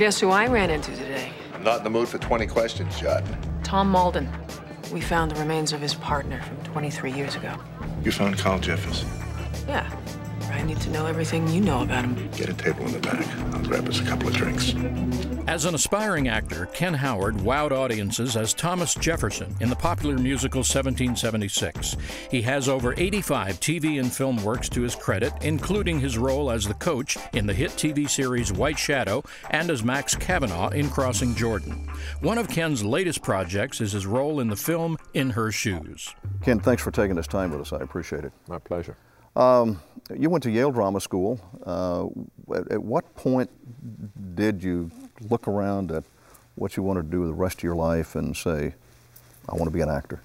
Guess who I ran into today? I'm not in the mood for 20 questions, Judd. Tom Malden. We found the remains of his partner from 23 years ago. You found Carl Jeffers. Yeah. I need to know everything you know about him. Get a table in the back. I'll grab us a couple of drinks. As an aspiring actor, Ken Howard wowed audiences as Thomas Jefferson in the popular musical 1776. He has over 85 TV and film works to his credit, including his role as the coach in the hit TV series White Shadow and as Max Cavanaugh in Crossing Jordan. One of Ken's latest projects is his role in the film In Her Shoes. Ken, thanks for taking this time with us. I appreciate it. My pleasure. You went to Yale Drama School. At what point did you look around at what you wanted to do the rest of your life and say, I want to be an actor?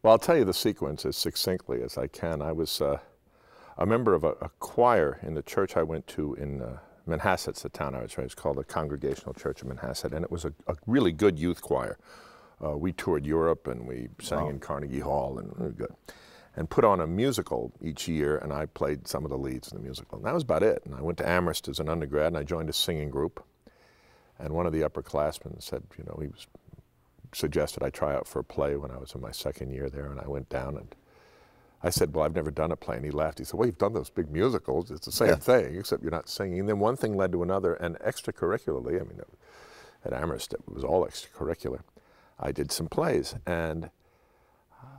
Well, I'll tell you the sequence as succinctly as I can. I was a member of a choir in the church I went to in Manhasset's the town I was raised. It's called the Congregational Church of Manhasset, and it was a really good youth choir. We toured Europe, and we sang in Carnegie Hall, and really good. And put on a musical each year, and I played some of the leads in the musical. And that was about it. And I went to Amherst as an undergrad, and I joined a singing group. And one of the upperclassmen said, you know, suggested I try out for a play when I was in my second year there, and I went down, and I said, well, I've never done a play. And he laughed. He said, well, you've done those big musicals. It's the same thing, except you're not singing. And then one thing led to another, and extracurricularly, I mean, at Amherst, it was all extracurricular. I did some plays, and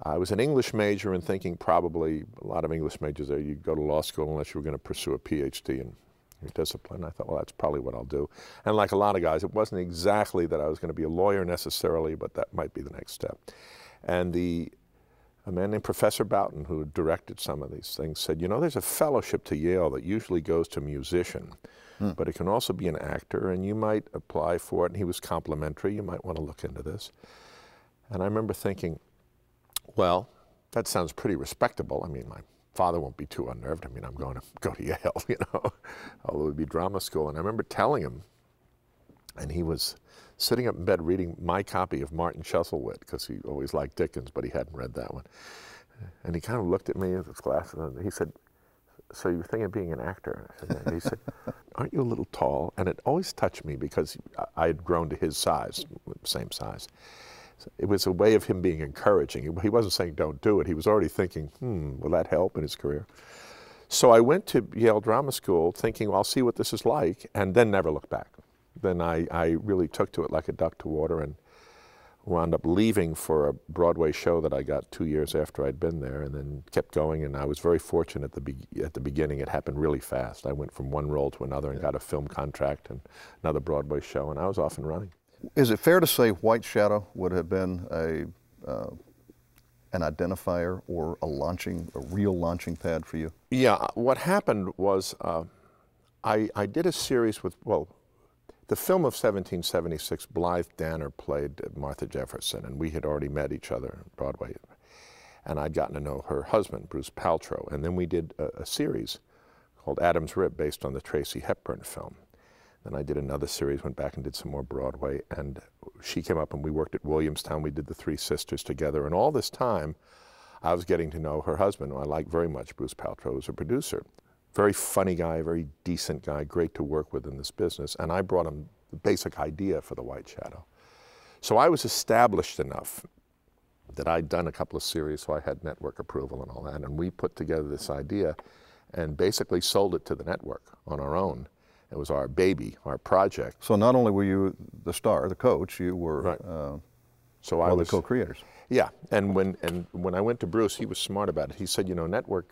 I was an English major and thinking probably a lot of English majors there, you go to law school unless you were going to pursue a PhD in your discipline. I thought, well, that's probably what I'll do. And like a lot of guys, it wasn't exactly that I was going to be a lawyer necessarily, but that might be the next step. And a man named Professor Boughton, who directed some of these things, said, you know, there's a fellowship to Yale that usually goes to musician, but it can also be an actor, and you might apply for it. And he was complimentary. You might want to look into this. And I remember thinking, well, that sounds pretty respectable. I mean, my father won't be too unnerved. I mean, I'm going to go to Yale, you know, although it would be drama school. And I remember telling him, and he was sitting up in bed reading my copy of Martin Chuzzlewit, because he always liked Dickens, but he hadn't read that one. And he kind of looked at me with his glasses on, and he said, so you're thinking of being an actor? I said, yeah. He said, aren't you a little tall? And it always touched me because I had grown to his size, same size. It was a way of him being encouraging. He wasn't saying don't do it. He was already thinking, will that help in his career? So I went to Yale Drama School thinking, well, I'll see what this is like, and then never looked back. Then I really took to it like a duck to water and wound up leaving for a Broadway show that I got 2 years after I'd been there, and then kept going. And I was very fortunate at the beginning. It happened really fast. I went from one role to another and got a film contract and another Broadway show, and I was off and running. Is it fair to say White Shadow would have been an identifier or a real launching pad for you? Yeah, what happened was I did a series with, well, the film of 1776, Blythe Danner played Martha Jefferson, and we had already met each other on Broadway. And I'd gotten to know her husband, Bruce Paltrow. And then we did a series called Adam's Rib, based on the Tracy Hepburn film. Then I did another series, went back and did some more Broadway, and she came up and we worked at Williamstown. We did The Three Sisters together, and all this time I was getting to know her husband, who I like very much, Bruce Paltrow, as a producer. Very funny guy, very decent guy, great to work with in this business, and I brought him the basic idea for The White Shadow. So I was established enough that I'd done a couple of series, so I had network approval and all that, and we put together this idea and basically sold it to the network on our own. It was our baby, our project. So not only were you the star, the coach, you were so one of the co-creators. Yeah, and when I went to Bruce, he was smart about it. He said, you know, the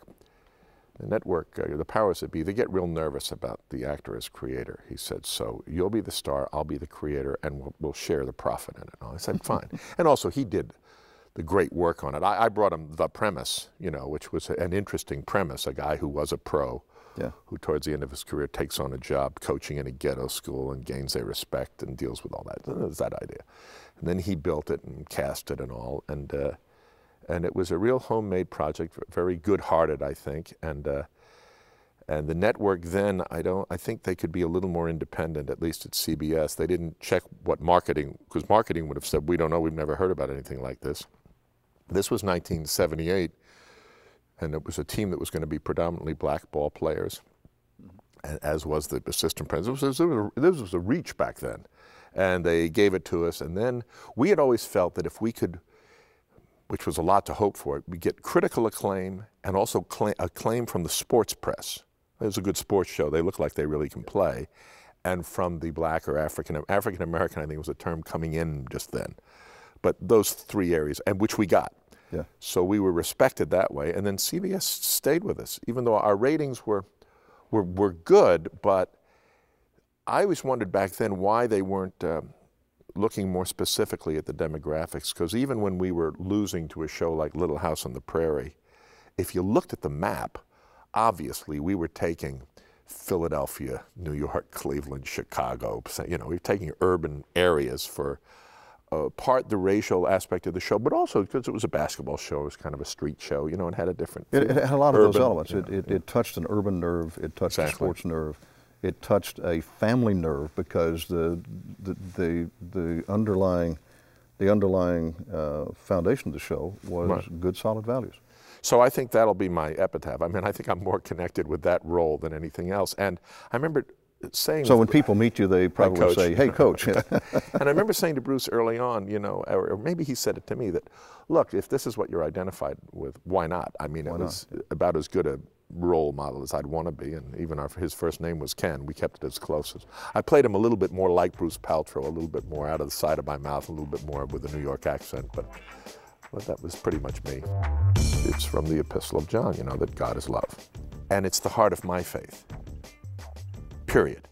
powers that be, they get real nervous about the actor as creator. He said, so you'll be the star, I'll be the creator, and we'll share the profit in it. I said, fine. And also, he did the great work on it. I brought him the premise, you know, which was an interesting premise, a guy who was a pro, who towards the end of his career takes on a job coaching in a ghetto school and gains their respect and deals with all that. There's that idea. And then he built it and cast it and all, and it was a real homemade project, very good-hearted, I think, and the network then, I think they could be a little more independent, at least at CBS. They didn't check what marketing, because marketing would have said, we don't know, we've never heard about anything like this. This was 1978, and it was a team that was going to be predominantly black ball players. as was the assistant president. This was a reach back then. And they gave it to us. And then we had always felt that if we could, which was a lot to hope for, we get critical acclaim and also acclaim from the sports press. It was a good sports show. They look like they really can play. And from the black or African-American, I think was a term coming in just then. But those three areas, and which we got. Yeah. So we were respected that way. And then CBS stayed with us, even though our ratings were good, but I always wondered back then why they weren't looking more specifically at the demographics, because even when we were losing to a show like Little House on the Prairie, if you looked at the map, obviously we were taking Philadelphia, New York, Cleveland, Chicago, you know, we were taking urban areas for part the racial aspect of the show, but also because it was a basketball show, it was kind of a street show, you know, it had a different It had a lot of those urban, elements. you know, It touched an urban nerve, it touched Exactly. a sports nerve, it touched a family nerve, because the underlying foundation of the show was Right. good, solid values. So I think that'll be my epitaph. I mean, I think I'm more connected with that role than anything else. And I remember saying... So when people meet you, they probably Coach. say, "Hey, Coach." And I remember saying to Bruce early on, you know, or maybe he said it to me, that, look, if this is what you're identified with, why not? I mean, it was about as good a role model as I'd want to be, and even his first name was Ken. We kept it as close as... I played him a little bit more like Bruce Paltrow, a little bit more out of the side of my mouth, a little bit more with a New York accent, but that was pretty much me. It's from the Epistle of John, you know, that God is love. And it's the heart of my faith, period.